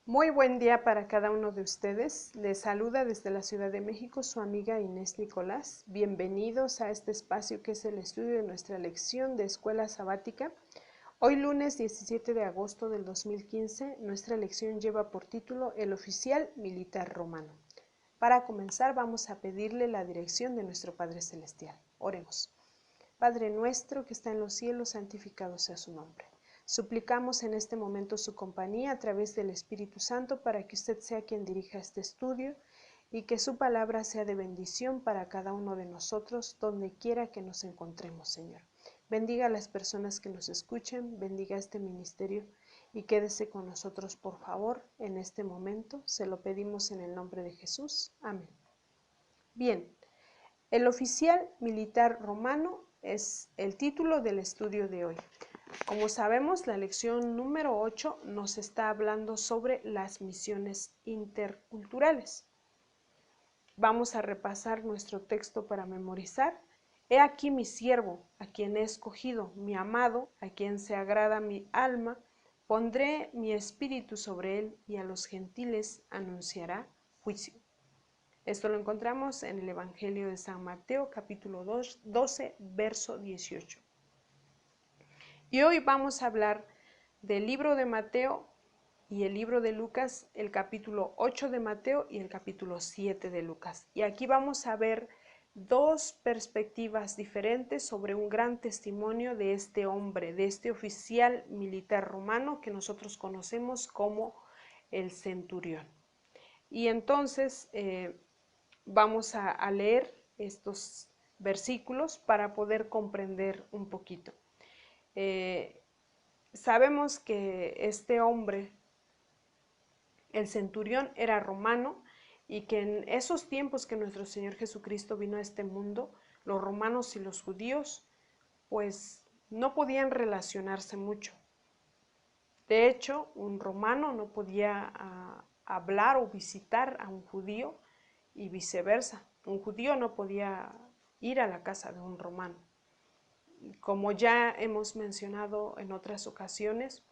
Muy buen día para cada uno de ustedes. Les saluda desde la Ciudad de México su amiga Inés Nicolás. Bienvenidos a este espacio que es el estudio de nuestra lección de escuela sabática. Hoy lunes 17 de agosto del 2015, nuestra lección lleva por título El oficial militar romano. Para comenzar vamos a pedirle la dirección de nuestro Padre Celestial. Oremos. Padre nuestro que está en los cielos, santificado sea su nombre. Suplicamos en este momento su compañía a través del Espíritu Santo para que usted sea quien dirija este estudio y que su palabra sea de bendición para cada uno de nosotros donde quiera que nos encontremos, Señor. Bendiga a las personas que nos escuchen, bendiga este ministerio y quédese con nosotros, por favor, en este momento. Se lo pedimos en el nombre de Jesús. Amén. Bien, el oficial militar romano es el título del estudio de hoy. Como sabemos, la lección número 8 nos está hablando sobre las misiones interculturales. Vamos a repasar nuestro texto para memorizar. He aquí mi siervo, a quien he escogido, mi amado, a quien se agrada mi alma. Pondré mi espíritu sobre él y a los gentiles anunciará juicio. Esto lo encontramos en el Evangelio de San Mateo, capítulo 12, verso 18. Y hoy vamos a hablar del libro de Mateo y el libro de Lucas, el capítulo 8 de Mateo y el capítulo 7 de Lucas. Y aquí vamos a ver dos perspectivas diferentes sobre un gran testimonio de este hombre, de este oficial militar romano que nosotros conocemos como el centurión. Y entonces vamos a leer estos versículos para poder comprender un poquito. Sabemos que este hombre, el centurión, era romano y que en esos tiempos que nuestro Señor Jesucristo vino a este mundo, los romanos y los judíos pues no podían relacionarse mucho. De hecho, un romano no podía hablar o visitar a un judío y viceversa. Un judío no podía ir a la casa de un romano. Como ya hemos mencionado en otras ocasiones,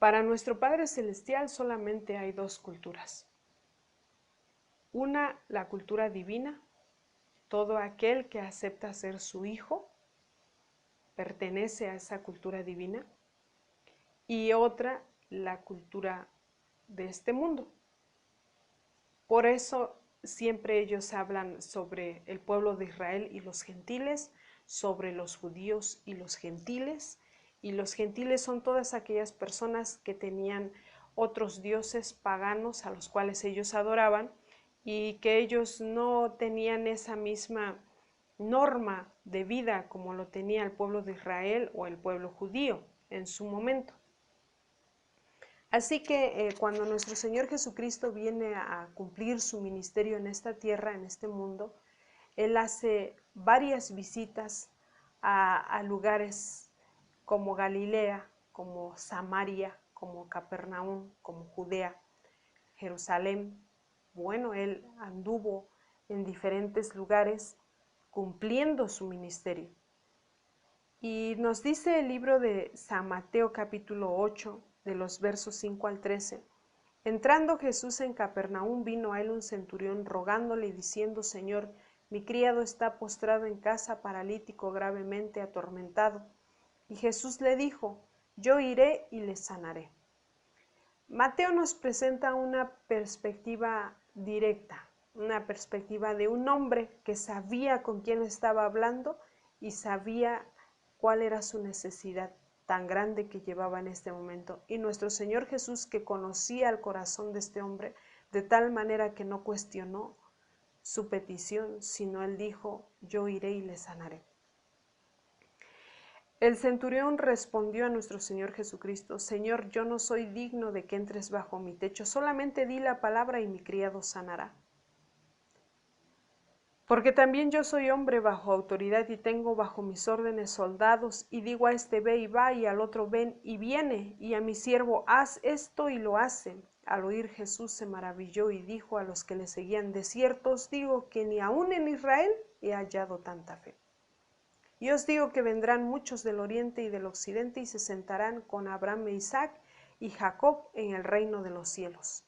para nuestro Padre Celestial solamente hay dos culturas. Una, la cultura divina, todo aquel que acepta ser su hijo pertenece a esa cultura divina. Y otra, la cultura de este mundo. Por eso siempre ellos hablan sobre el pueblo de Israel y los gentiles, sobre los judíos y los gentiles son todas aquellas personas que tenían otros dioses paganos a los cuales ellos adoraban y que ellos no tenían esa misma norma de vida como lo tenía el pueblo de Israel o el pueblo judío en su momento. Así que cuando nuestro Señor Jesucristo viene a cumplir su ministerio en esta tierra, en este mundo, Él hace varias visitas a lugares como Galilea, como Samaria, como Capernaum, como Judea, Jerusalén. Bueno, Él anduvo en diferentes lugares cumpliendo su ministerio. Y nos dice el libro de San Mateo capítulo 8, de los versos 5 al 13. Entrando Jesús en Capernaum, vino a él un centurión rogándole y diciendo: Señor, mi criado está postrado en casa, paralítico, gravemente atormentado. Y Jesús le dijo: yo iré y le sanaré. Mateo nos presenta una perspectiva directa, una perspectiva de un hombre que sabía con quién estaba hablando y sabía cuál era su necesidad tan grande que llevaba en este momento. Y nuestro Señor Jesús, que conocía el corazón de este hombre, de tal manera que no cuestionó su petición, sino él dijo: yo iré y le sanaré. El centurión respondió a nuestro Señor Jesucristo: Señor, yo no soy digno de que entres bajo mi techo, solamente di la palabra y mi criado sanará. Porque también yo soy hombre bajo autoridad y tengo bajo mis órdenes soldados, y digo a este ve y va, y al otro ven y viene, y a mi siervo haz esto y lo hace. Al oír Jesús se maravilló y dijo a los que le seguían: de cierto os digo que ni aun en Israel he hallado tanta fe. Y os digo que vendrán muchos del oriente y del occidente y se sentarán con Abraham e Isaac y Jacob en el reino de los cielos.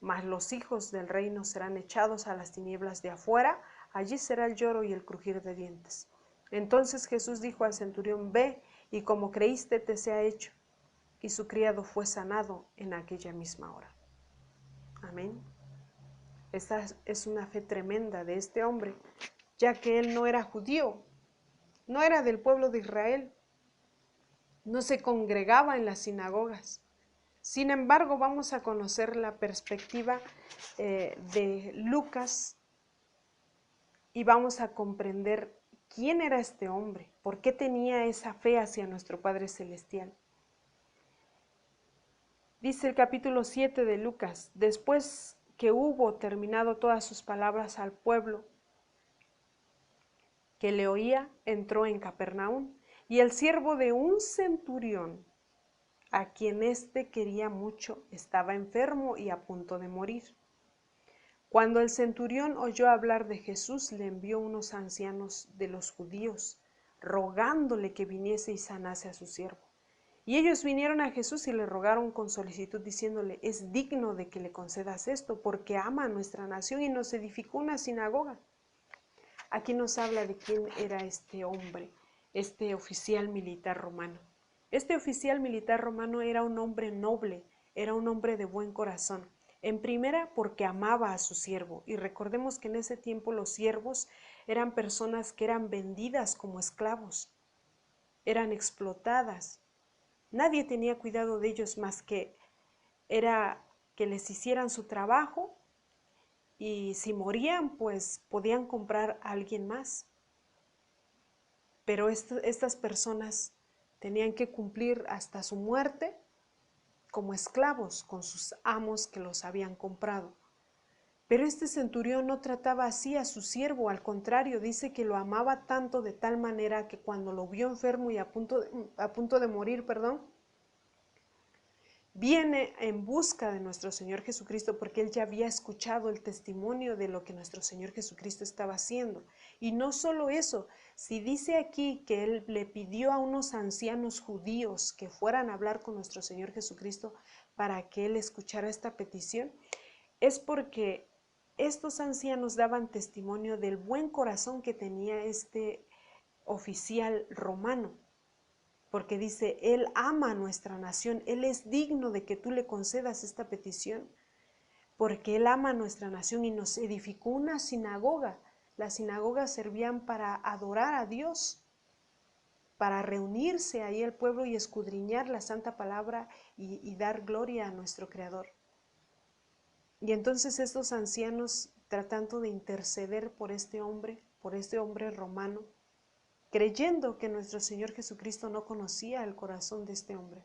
Mas los hijos del reino serán echados a las tinieblas de afuera, allí será el lloro y el crujir de dientes. Entonces Jesús dijo al centurión: ve, y como creíste te sea hecho. Y su criado fue sanado en aquella misma hora. Amén. Esta es una fe tremenda de este hombre, ya que él no era judío, no era del pueblo de Israel, no se congregaba en las sinagogas. Sin embargo, vamos a conocer la perspectiva de Lucas y vamos a comprender quién era este hombre, por qué tenía esa fe hacia nuestro Padre Celestial. Dice el capítulo 7 de Lucas: después que hubo terminado todas sus palabras al pueblo que le oía, entró en Capernaum, y el siervo de un centurión, a quien éste quería mucho, estaba enfermo y a punto de morir. Cuando el centurión oyó hablar de Jesús, le envió unos ancianos de los judíos, rogándole que viniese y sanase a su siervo. Y ellos vinieron a Jesús y le rogaron con solicitud, diciéndole: es digno de que le concedas esto, porque ama a nuestra nación y nos edificó una sinagoga. Aquí nos habla de quién era este hombre, este oficial militar romano. Este oficial militar romano era un hombre noble, era un hombre de buen corazón. En primera, porque amaba a su siervo. Y recordemos que en ese tiempo los siervos eran personas que eran vendidas como esclavos, eran explotadas. Nadie tenía cuidado de ellos más que era que les hicieran su trabajo, y si morían, pues podían comprar a alguien más. Pero estas personas tenían que cumplir hasta su muerte como esclavos con sus amos que los habían comprado. Pero este centurión no trataba así a su siervo, al contrario, dice que lo amaba tanto, de tal manera que cuando lo vio enfermo y a punto de morir, viene en busca de nuestro Señor Jesucristo, porque él ya había escuchado el testimonio de lo que nuestro Señor Jesucristo estaba haciendo. Y no solo eso, si dice aquí que él le pidió a unos ancianos judíos que fueran a hablar con nuestro Señor Jesucristo para que él escuchara esta petición, es porque estos ancianos daban testimonio del buen corazón que tenía este oficial romano. Porque dice: él ama a nuestra nación, él es digno de que tú le concedas esta petición, porque él ama a nuestra nación y nos edificó una sinagoga. Las sinagogas servían para adorar a Dios, para reunirse ahí el pueblo y escudriñar la santa palabra y dar gloria a nuestro Creador. Y entonces estos ancianos, tratando de interceder por este hombre romano, creyendo que nuestro Señor Jesucristo no conocía el corazón de este hombre.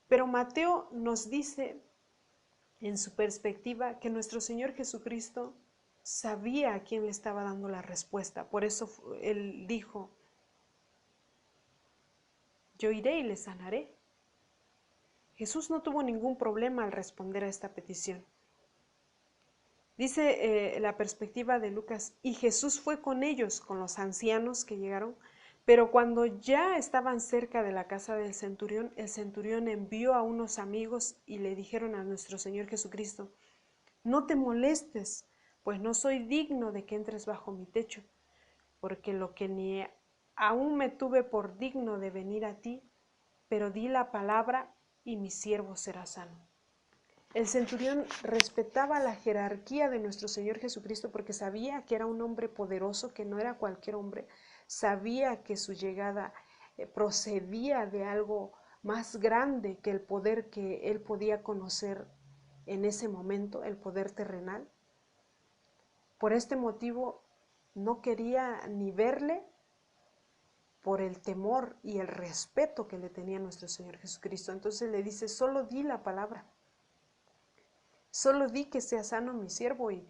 Pero Mateo nos dice, en su perspectiva, que nuestro Señor Jesucristo sabía a quién le estaba dando la respuesta. Por eso él dijo: yo iré y le sanaré. Jesús no tuvo ningún problema al responder a esta petición. Dice la perspectiva de Lucas: y Jesús fue con ellos, con los ancianos que llegaron, pero cuando ya estaban cerca de la casa del centurión, el centurión envió a unos amigos y le dijeron a nuestro Señor Jesucristo: no te molestes, pues no soy digno de que entres bajo mi techo, porque lo que ni aún me tuve por digno de venir a ti, pero di la palabra y mi siervo será sano. El centurión respetaba la jerarquía de nuestro Señor Jesucristo porque sabía que era un hombre poderoso, que no era cualquier hombre. Sabía que su llegada procedía de algo más grande que el poder que él podía conocer en ese momento, el poder terrenal. Por este motivo no quería ni verle, por el temor y el respeto que le tenía nuestro Señor Jesucristo. Entonces le dice: solo di la palabra. Solo di que sea sano mi siervo y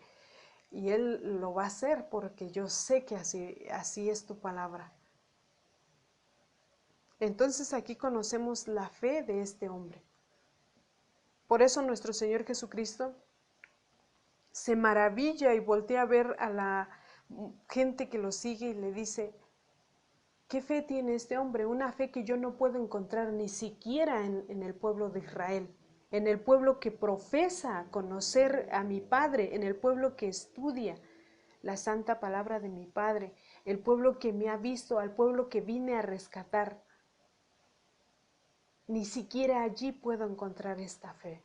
él lo va a hacer, porque yo sé que así es tu palabra. Entonces aquí conocemos la fe de este hombre. Por eso nuestro Señor Jesucristo se maravilla y voltea a ver a la gente que lo sigue y le dice: ¿Qué fe tiene este hombre? Una fe que yo no puedo encontrar ni siquiera en el pueblo de Israel, en el pueblo que profesa conocer a mi Padre, en el pueblo que estudia la santa palabra de mi Padre, el pueblo que me ha visto, al pueblo que vine a rescatar. Ni siquiera allí puedo encontrar esta fe.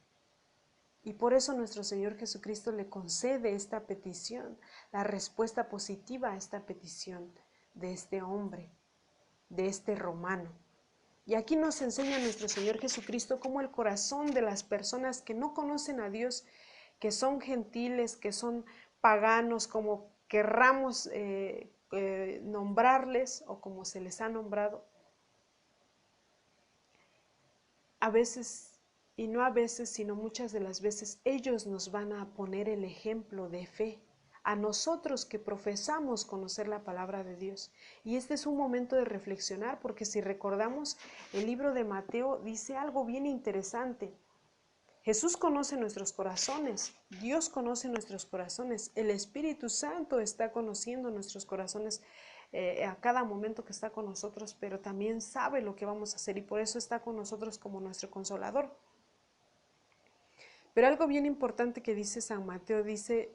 Y por eso nuestro Señor Jesucristo le concede esta petición, la respuesta positiva a esta petición de este hombre, de este romano. Y aquí nos enseña nuestro Señor Jesucristo cómo el corazón de las personas que no conocen a Dios, que son gentiles, que son paganos, como querramos nombrarles o como se les ha nombrado, a veces, y no a veces, sino muchas de las veces, ellos nos van a poner el ejemplo de fe a nosotros que profesamos conocer la palabra de Dios. Y este es un momento de reflexionar, porque si recordamos, el libro de Mateo dice algo bien interesante. Jesús conoce nuestros corazones, Dios conoce nuestros corazones, el Espíritu Santo está conociendo nuestros corazones a cada momento que está con nosotros, pero también sabe lo que vamos a hacer y por eso está con nosotros como nuestro consolador. Pero algo bien importante que dice San Mateo, dice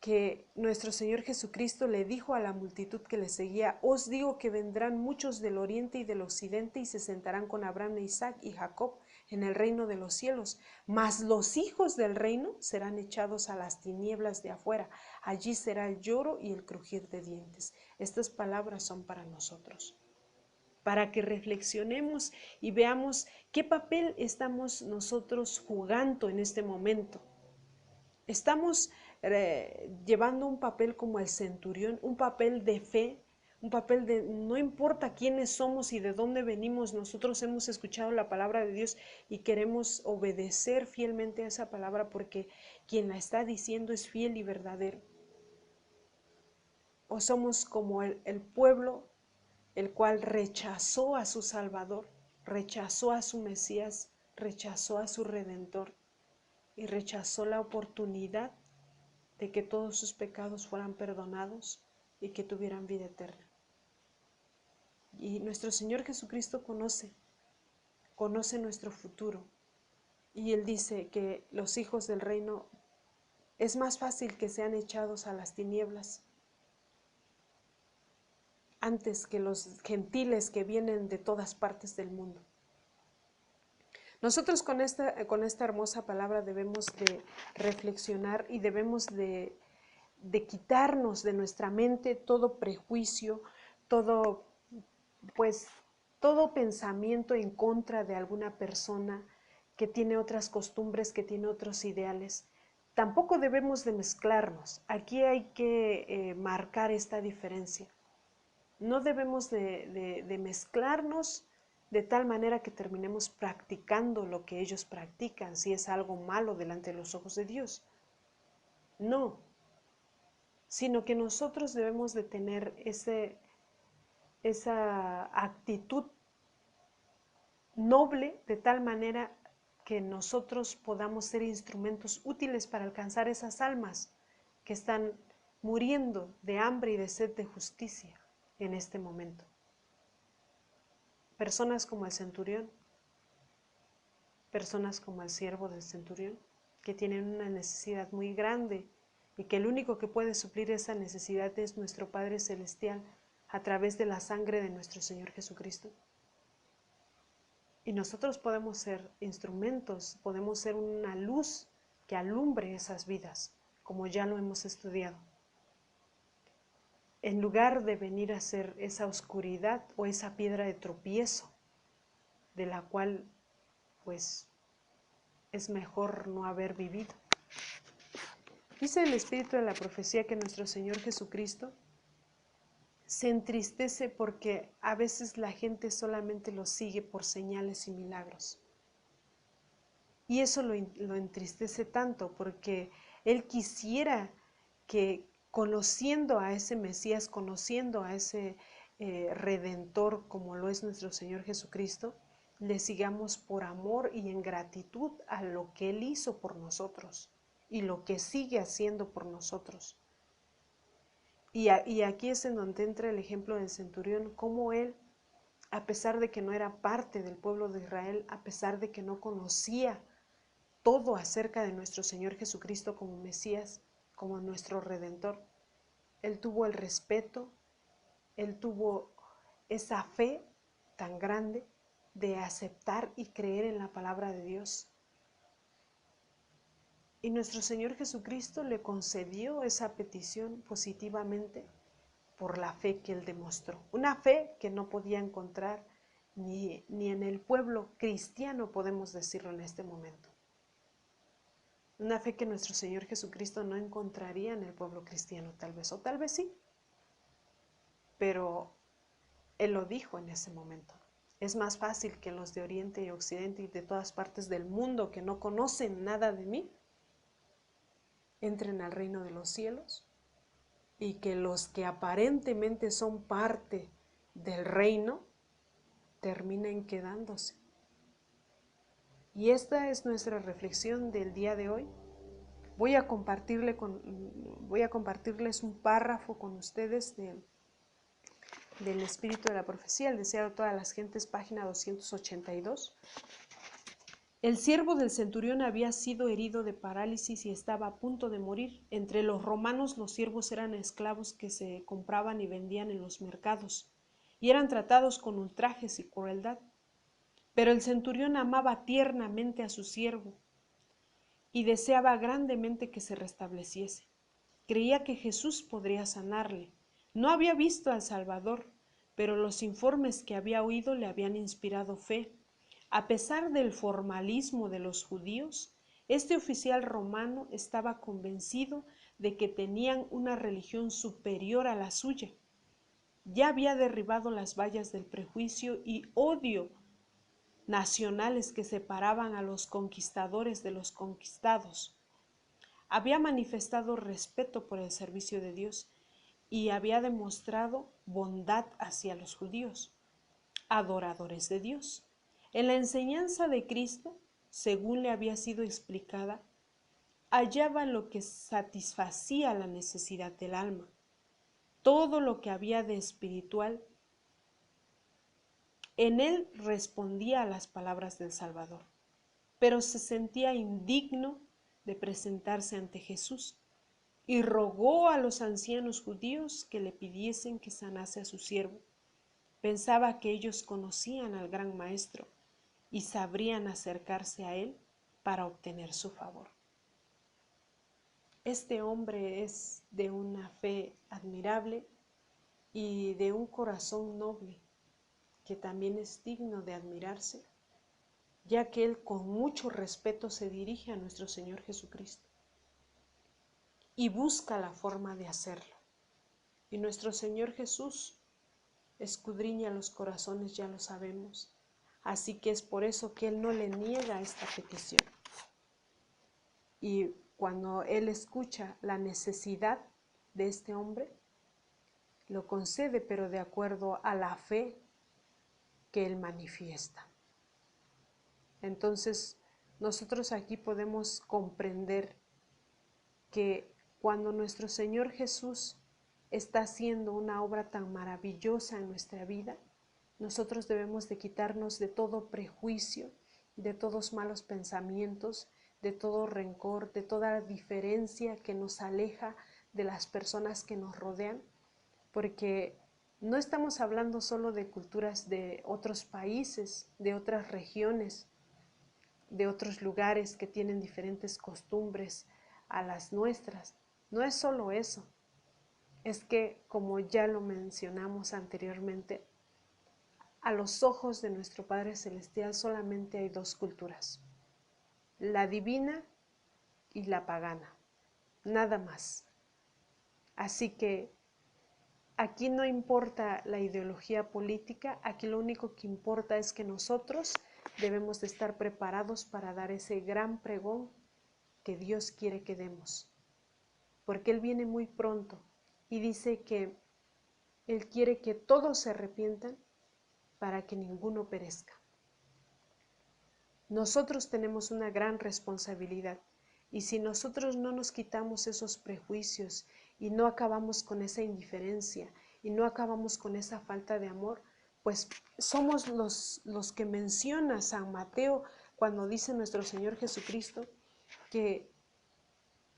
que nuestro Señor Jesucristo le dijo a la multitud que le seguía: os digo que vendrán muchos del oriente y del occidente y se sentarán con Abraham, Isaac y Jacob en el reino de los cielos, mas los hijos del reino serán echados a las tinieblas de afuera, allí será el lloro y el crujir de dientes. Estas palabras son para nosotros, para que reflexionemos y veamos qué papel estamos nosotros jugando en este momento. Estamos llevando un papel como el centurión, un papel de fe, un papel de no importa quiénes somos y de dónde venimos, nosotros hemos escuchado la palabra de Dios y queremos obedecer fielmente a esa palabra porque quien la está diciendo es fiel y verdadero. O somos como el pueblo el cual rechazó a su Salvador, rechazó a su Mesías, rechazó a su Redentor y rechazó la oportunidad de que todos sus pecados fueran perdonados y que tuvieran vida eterna. Y nuestro Señor Jesucristo conoce nuestro futuro. Y Él dice que los hijos del reino es más fácil que sean echados a las tinieblas antes que los gentiles que vienen de todas partes del mundo. Nosotros con esta hermosa palabra debemos de reflexionar y debemos de quitarnos de nuestra mente todo prejuicio, todo pensamiento en contra de alguna persona que tiene otras costumbres, que tiene otros ideales. Tampoco debemos de mezclarnos. Aquí hay que marcar esta diferencia. No debemos de mezclarnos de tal manera que terminemos practicando lo que ellos practican, si es algo malo delante de los ojos de Dios. No, sino que nosotros debemos de tener esa actitud noble de tal manera que nosotros podamos ser instrumentos útiles para alcanzar esas almas que están muriendo de hambre y de sed de justicia en este momento. Personas como el centurión, personas como el siervo del centurión, que tienen una necesidad muy grande y que el único que puede suplir esa necesidad es nuestro Padre Celestial a través de la sangre de nuestro Señor Jesucristo. Y nosotros podemos ser instrumentos, podemos ser una luz que alumbre esas vidas, como ya lo hemos estudiado. En lugar de venir a ser esa oscuridad o esa piedra de tropiezo, de la cual pues es mejor no haber vivido. Dice el Espíritu de la Profecía que nuestro Señor Jesucristo se entristece porque a veces la gente solamente lo sigue por señales y milagros. Y eso lo entristece tanto porque Él quisiera que conociendo a ese Mesías, conociendo a ese Redentor como lo es nuestro Señor Jesucristo, le sigamos por amor y en gratitud a lo que Él hizo por nosotros y lo que sigue haciendo por nosotros. Y aquí es en donde entra el ejemplo del centurión, cómo él, a pesar de que no era parte del pueblo de Israel, a pesar de que no conocía todo acerca de nuestro Señor Jesucristo como Mesías, como nuestro Redentor, él tuvo el respeto, él tuvo esa fe tan grande de aceptar y creer en la palabra de Dios. Y nuestro Señor Jesucristo le concedió esa petición positivamente por la fe que él demostró. Una fe que no podía encontrar ni en el pueblo cristiano, podemos decirlo en este momento. Una fe que nuestro Señor Jesucristo no encontraría en el pueblo cristiano, tal vez, o tal vez sí. Pero él lo dijo en ese momento. Es más fácil que los de Oriente y Occidente y de todas partes del mundo que no conocen nada de mí entren al reino de los cielos, y que los que aparentemente son parte del reino terminen quedándose. Y esta es nuestra reflexión del día de hoy. Voy a compartirles un párrafo con ustedes del Espíritu de la Profecía, el deseo de todas las gentes, página 282. El siervo del centurión había sido herido de parálisis y estaba a punto de morir. Entre los romanos los siervos eran esclavos que se compraban y vendían en los mercados, y eran tratados con ultrajes y crueldad. Pero el centurión amaba tiernamente a su siervo y deseaba grandemente que se restableciese. Creía que Jesús podría sanarle. No había visto al Salvador, pero los informes que había oído le habían inspirado fe. A pesar del formalismo de los judíos, este oficial romano estaba convencido de que tenían una religión superior a la suya. Ya había derribado las vallas del prejuicio y odio nacionales que separaban a los conquistadores de los conquistados. Había manifestado respeto por el servicio de Dios y había demostrado bondad hacia los judíos, adoradores de Dios. En la enseñanza de Cristo, según le había sido explicada, hallaba lo que satisfacía la necesidad del alma. Todo lo que había de espiritual en él respondía a las palabras del Salvador, pero se sentía indigno de presentarse ante Jesús y rogó a los ancianos judíos que le pidiesen que sanase a su siervo. Pensaba que ellos conocían al gran maestro y sabrían acercarse a él para obtener su favor. Este hombre es de una fe admirable y de un corazón noble, que también es digno de admirarse, ya que él con mucho respeto se dirige a nuestro Señor Jesucristo y busca la forma de hacerlo. Y nuestro Señor Jesús escudriña los corazones, ya lo sabemos. Así que es por eso que Él no le niega esta petición. Y cuando Él escucha la necesidad de este hombre, lo concede, pero de acuerdo a la fe que Él manifiesta. Entonces, nosotros aquí podemos comprender que cuando nuestro Señor Jesús está haciendo una obra tan maravillosa en nuestra vida, nosotros debemos de quitarnos de todo prejuicio, de todos malos pensamientos, de todo rencor, de toda diferencia que nos aleja de las personas que nos rodean, porque no estamos hablando solo de culturas de otros países, de otras regiones, de otros lugares que tienen diferentes costumbres a las nuestras. No es solo eso, es que, como ya lo mencionamos anteriormente, a los ojos de nuestro Padre Celestial solamente hay dos culturas, la divina y la pagana, nada más. Así que aquí no importa la ideología política, aquí lo único que importa es que nosotros debemos de estar preparados para dar ese gran pregón que Dios quiere que demos, porque Él viene muy pronto y dice que Él quiere que todos se arrepientan para que ninguno perezca. Nosotros tenemos una gran responsabilidad y si nosotros no nos quitamos esos prejuicios y no acabamos con esa indiferencia y no acabamos con esa falta de amor, pues somos los que menciona San Mateo cuando dice nuestro Señor Jesucristo que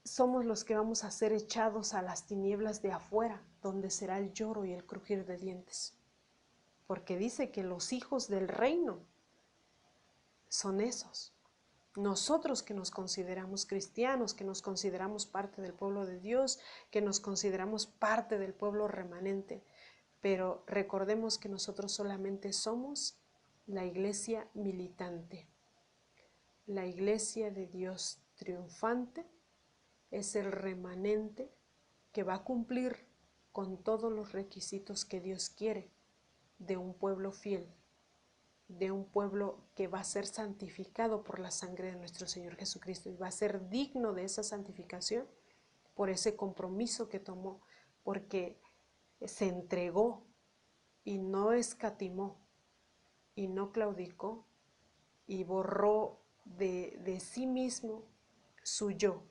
somos los que vamos a ser echados a las tinieblas de afuera, donde será el lloro y el crujir de dientes. Porque dice que los hijos del reino son esos. Nosotros que nos consideramos cristianos, que nos consideramos parte del pueblo de Dios, que nos consideramos parte del pueblo remanente, pero recordemos que nosotros solamente somos la iglesia militante. La iglesia de Dios triunfante es el remanente que va a cumplir con todos los requisitos que Dios quiere de un pueblo fiel, de un pueblo que va a ser santificado por la sangre de nuestro Señor Jesucristo y va a ser digno de esa santificación por ese compromiso que tomó, porque se entregó y no escatimó y no claudicó y borró de sí mismo su yo,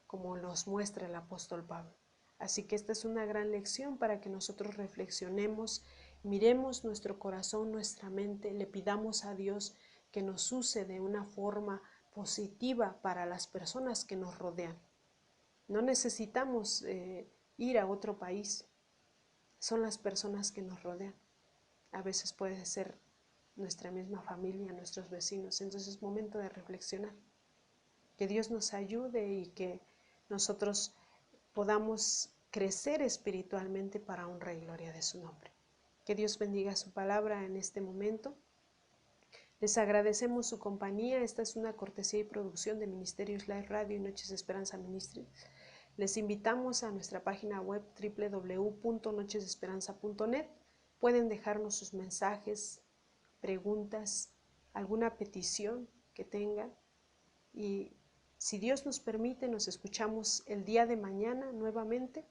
como nos muestra el apóstol Pablo. Así que esta es una gran lección para que nosotros reflexionemos, miremos nuestro corazón, nuestra mente, le pidamos a Dios que nos use de una forma positiva para las personas que nos rodean. No necesitamos ir a otro país, son las personas que nos rodean. A veces puede ser nuestra misma familia, nuestros vecinos. Entonces es momento de reflexionar. Que Dios nos ayude y que nosotros podamos crecer espiritualmente para honra y gloria de su nombre. Que Dios bendiga su palabra en este momento. Les agradecemos su compañía. Esta es una cortesía y producción de Ministerios Live Radio y Noches de Esperanza Ministries. Les invitamos a nuestra página web www.nochesdeesperanza.net. Pueden dejarnos sus mensajes, preguntas, alguna petición que tengan y si Dios nos permite, nos escuchamos el día de mañana nuevamente.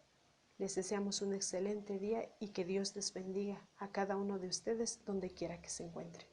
Les deseamos un excelente día y que Dios les bendiga a cada uno de ustedes donde quiera que se encuentren.